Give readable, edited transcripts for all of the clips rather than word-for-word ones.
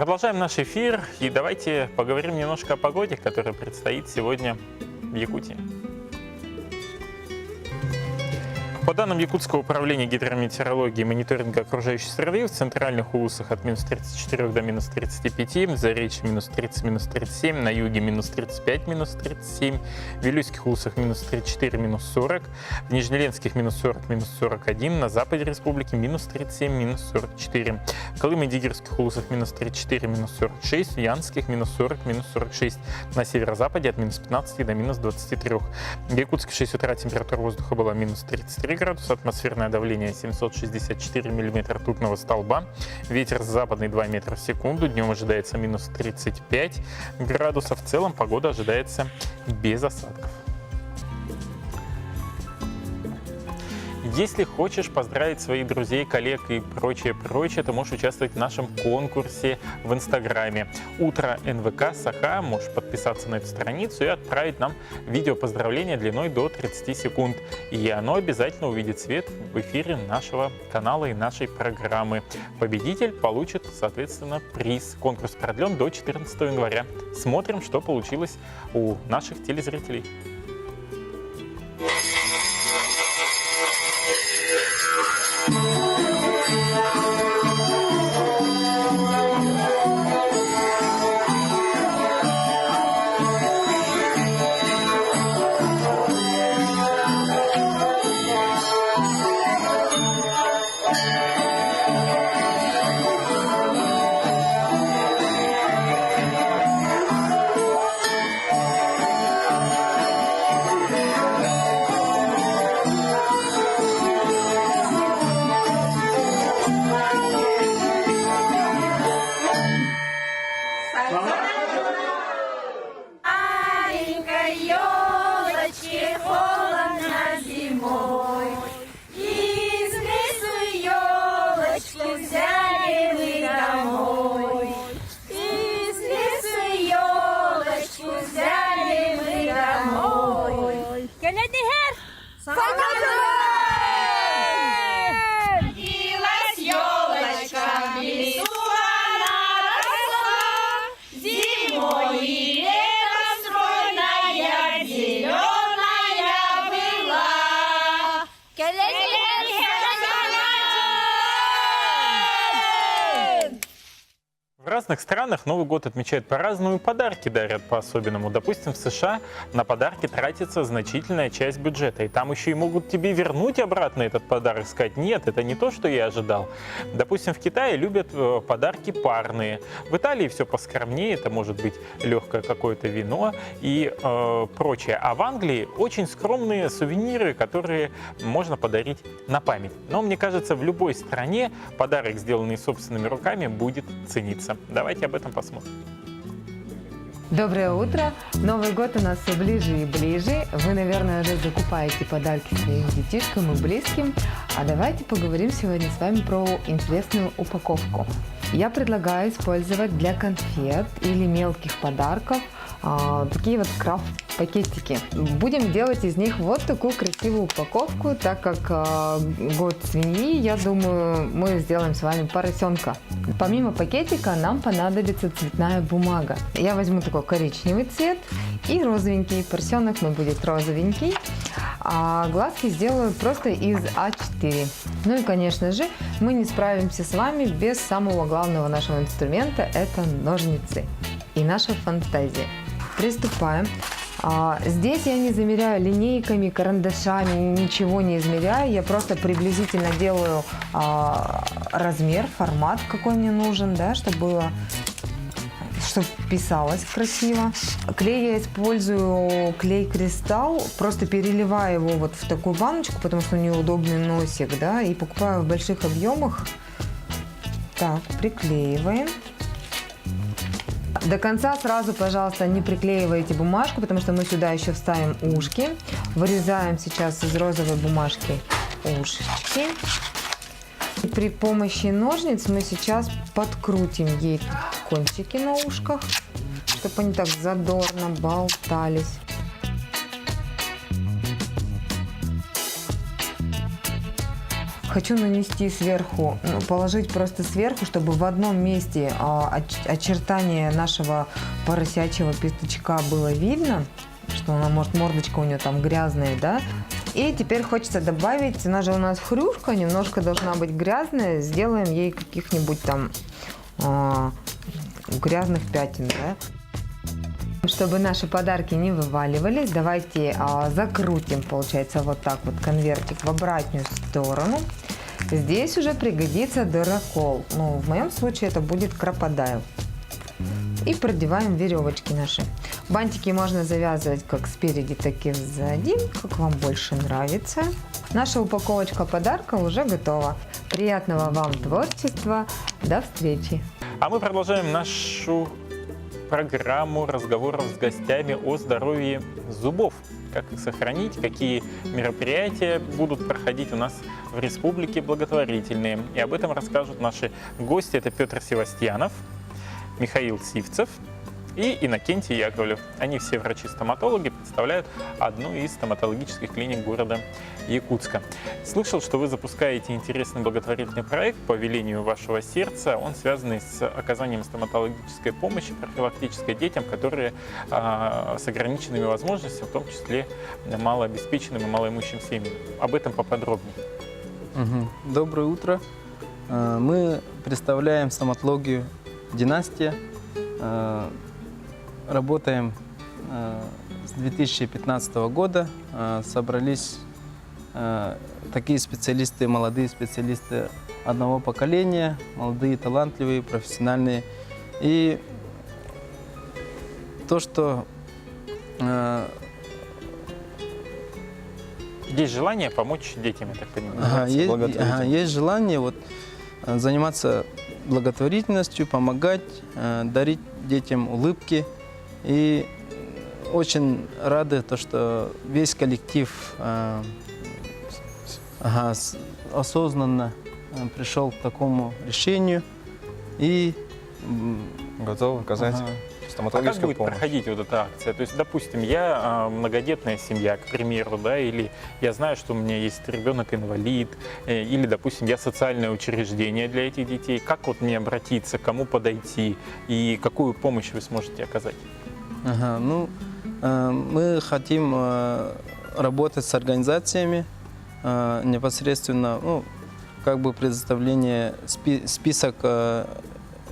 Продолжаем наш эфир и давайте поговорим немножко о погоде, которая предстоит сегодня в Якутии. По данным Якутского управления гидрометеорологии и мониторинга окружающей среды, в центральных улусах от минус 34 до минус 35, в Заречье минус 30, минус 37, на юге минус 35, минус 37, в Вилюйских улусах минус 34, минус 40, в Нижнеленских минус 40, минус 41, на западе республики минус 37, минус 44, в Колымо-Дигирских улусах минус 34, минус 46, в Янских минус 40, минус 46, на северо-западе от минус 15 до минус 23. В Якутске в 6 утра температура воздуха была минус 33 градуса, атмосферное давление 764 миллиметра ртутного столба, ветер западный 2 метра в секунду, днем ожидается минус 35 градусов, в целом погода ожидается без осадков. Если хочешь поздравить своих друзей, коллег и прочее, ты можешь участвовать в нашем конкурсе в Инстаграме. Утро НВК Саха. Можешь подписаться на эту страницу и отправить нам видео поздравления длиной до 30 секунд. И оно обязательно увидит свет в эфире нашего канала и нашей программы. Победитель получит, соответственно, приз. Конкурс продлен до 14 января. Смотрим, что получилось у наших телезрителей. В разных странах Новый год отмечают по-разному, подарки дарят по-особенному. Допустим, в США на подарки тратится значительная часть бюджета. И там еще и могут тебе вернуть обратно этот подарок, сказать: нет, это не то, что я ожидал. Допустим, в Китае любят подарки парные. В Италии все поскромнее, это может быть легкое какое-то вино и прочее. А в Англии очень скромные сувениры, которые можно подарить на память. Но мне кажется, в любой стране подарок, сделанный собственными руками, будет цениться. Давайте об этом посмотрим. Доброе утро! Новый год у нас все ближе и ближе. Вы, наверное, уже закупаете подарки своим детишкам и близким. А давайте поговорим сегодня с вами про интересную упаковку. Я предлагаю использовать для конфет или мелких подарков такие вот крафт-пакетики. Будем делать из них вот такую красивую упаковку, так как год свиньи, я думаю, мы сделаем с вами поросенка. Помимо пакетика нам понадобится цветная бумага. Я возьму такой коричневый цвет и розовенький. Поросенок мой будет розовенький, а глазки сделаю просто из А4. Ну и, конечно же, мы не справимся с вами без самого главного нашего инструмента – это ножницы и наша фантазия. Приступаем. Здесь я не замеряю линейками, карандашами, ничего не измеряю. Я просто приблизительно делаю размер, формат, какой мне нужен, да, чтобы писалось красиво. Клей я использую клей-кристалл, просто переливаю его вот в такую баночку, потому что у нее удобный носик, да, и покупаю в больших объемах. Так, приклеиваем. До конца сразу, пожалуйста, не приклеивайте бумажку, потому что мы сюда еще вставим ушки. Вырезаем сейчас из розовой бумажки ушечки. И при помощи ножниц мы сейчас подкрутим ей кончики на ушках, чтобы они так задорно болтались. Хочу нанести сверху, положить просто сверху, чтобы в одном месте очертание нашего поросячьего пятачка было видно, что она, может, мордочка у нее там грязная, да. И теперь хочется добавить, она же у нас хрюшка, немножко должна быть грязная, сделаем ей каких-нибудь там грязных пятен, да. Чтобы наши подарки не вываливались, давайте закрутим, получается, вот так вот конвертик в обратную сторону. Здесь уже пригодится дырокол. Ну, в моем случае это будет крокодайл. И продеваем веревочки наши. Бантики можно завязывать как спереди, так и сзади, как вам больше нравится. Наша упаковочка подарка уже готова. Приятного вам творчества. До встречи. А мы продолжаем нашу программу разговоров с гостями о здоровье зубов. Как их сохранить, какие мероприятия будут проходить у нас в республике благотворительные. И об этом расскажут наши гости. Это Петр Севастьянов, Михаил Сивцев и Иннокентий Яковлев. Они все врачи-стоматологи, представляют одну из стоматологических клиник города Якутска. Слышал, что вы запускаете интересный благотворительный проект по велению вашего сердца. Он связанный с оказанием стоматологической помощи профилактической детям, которые с ограниченными возможностями, в том числе малообеспеченным и малоимущим семьям. Об этом поподробнее. Доброе утро. Мы представляем стоматологию «Династия». Работаем с 2015 года. Собрались такие специалисты, молодые специалисты одного поколения, молодые, талантливые, профессиональные. И то, что Есть желание помочь детям, я так понимаю. есть желание заниматься благотворительностью, помогать, дарить детям улыбки. И очень рады, что весь коллектив осознанно пришел к такому решению и готов оказать А как стоматологическую будет помощь. проходить вот эта акция? То есть, допустим, я многодетная семья, к примеру, да, или я знаю, что у меня есть ребенок-инвалид, или, допустим, я социальное учреждение для этих детей. Как вот мне обратиться, к кому подойти и какую помощь вы сможете оказать? Мы хотим работать с организациями непосредственно, предоставление список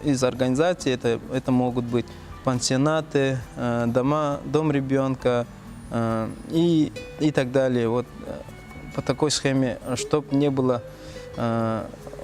из организаций. Это могут быть пансионаты, дом ребенка и так далее. Вот по такой схеме, чтобы не было,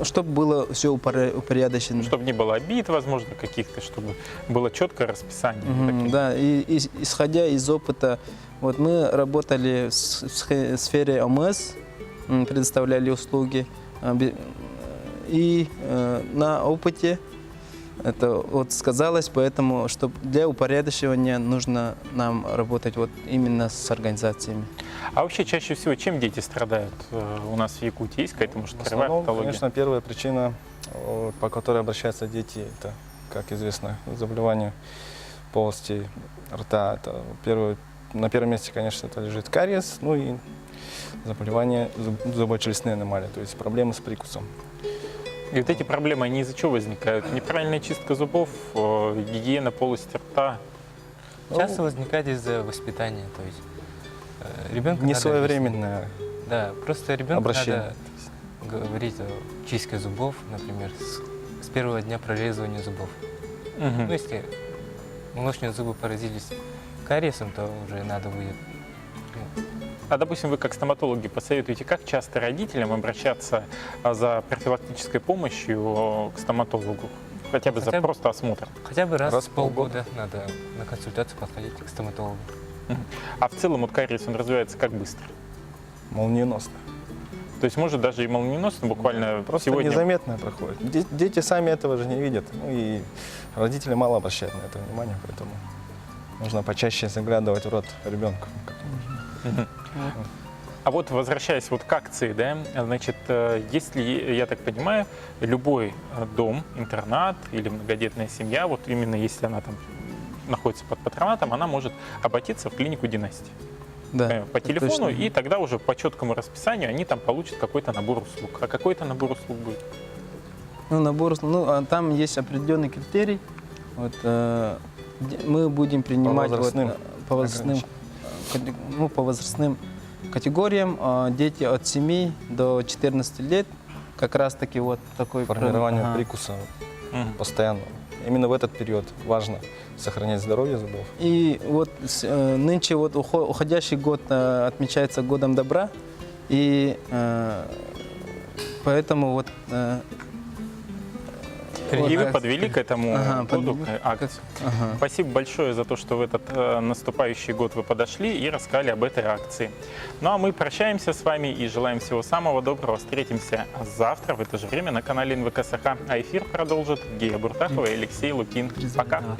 чтобы было все упорядочено. Чтобы не было обид, возможно, каких-то, чтобы было четкое расписание. Да, и исходя из опыта, вот мы работали в сфере ОМС, предоставляли услуги, и на опыте это вот сказалось, поэтому чтобы для упорядочивания нужно нам работать вот именно с организациями. А вообще чаще всего чем дети страдают у нас в Якутии? Есть какая-то, может, В кривая основном, патология? конечно, первая причина, по которой обращаются дети, это, как известно, заболевание полости рта. Это на первом месте, конечно, это лежит кариес, ну и заболевание зубочелюстной аномалии, то есть проблемы с прикусом. И вот эти проблемы, они из-за чего возникают? Неправильная чистка зубов, гигиена полости рта? Часто возникает из-за воспитания, то есть ребенку Не надо своевременное. Да, просто ребенку обращение. надо говорить о чистке зубов, например, с первого дня прорезывания зубов. Мгм. Ну, если молочные зубы поразились кариесом, то уже надо будет. А, допустим, вы как стоматологи посоветуете, как часто родителям обращаться за профилактической помощью к стоматологу? Хотя бы за Хотя бы- просто осмотр. Хотя бы раз Раз в в полгода. полгода надо на консультацию подходить к стоматологу. А в целом вот кариес, он развивается как быстро? Молниеносно. То есть может даже и молниеносно, буквально Просто сегодня... незаметно проходит. Дети сами этого же не видят. Ну и родители мало обращают на это внимание, поэтому нужно почаще заглядывать в рот ребенку. Мгм. А вот возвращаясь вот к акции, да, значит, если, я так понимаю, любой дом, интернат или многодетная семья, вот именно если она там находится под патронатом, она может обратиться в клинику «Династия». Да, по это телефону, точно. и тогда уже по четкому расписанию они там получат какой-то набор услуг. А какой-то набор услуг будет? Ну, набор, ну, там есть определенный критерий. Вот, мы будем принимать возрастным по возрастным, ну, по возрастным категориям дети от 7 до 14 лет. Как раз таки вот такой Формирование Ага. прикуса Мгм. постоянно. Именно в этот период важно сохранять здоровье зубов. И вот нынче вот уходящий год отмечается годом добра, и поэтому вот И вы так подвели к этому Ага, году подвели. акцию. ага. Спасибо большое за то, что в этот наступающий год вы подошли и рассказали об этой акции. Ну а мы прощаемся с вами и желаем всего самого доброго. Встретимся завтра в это же время на канале НВК Саха. А эфир продолжит Гея Буртахова и Алексей Лукин. Пока. Пока.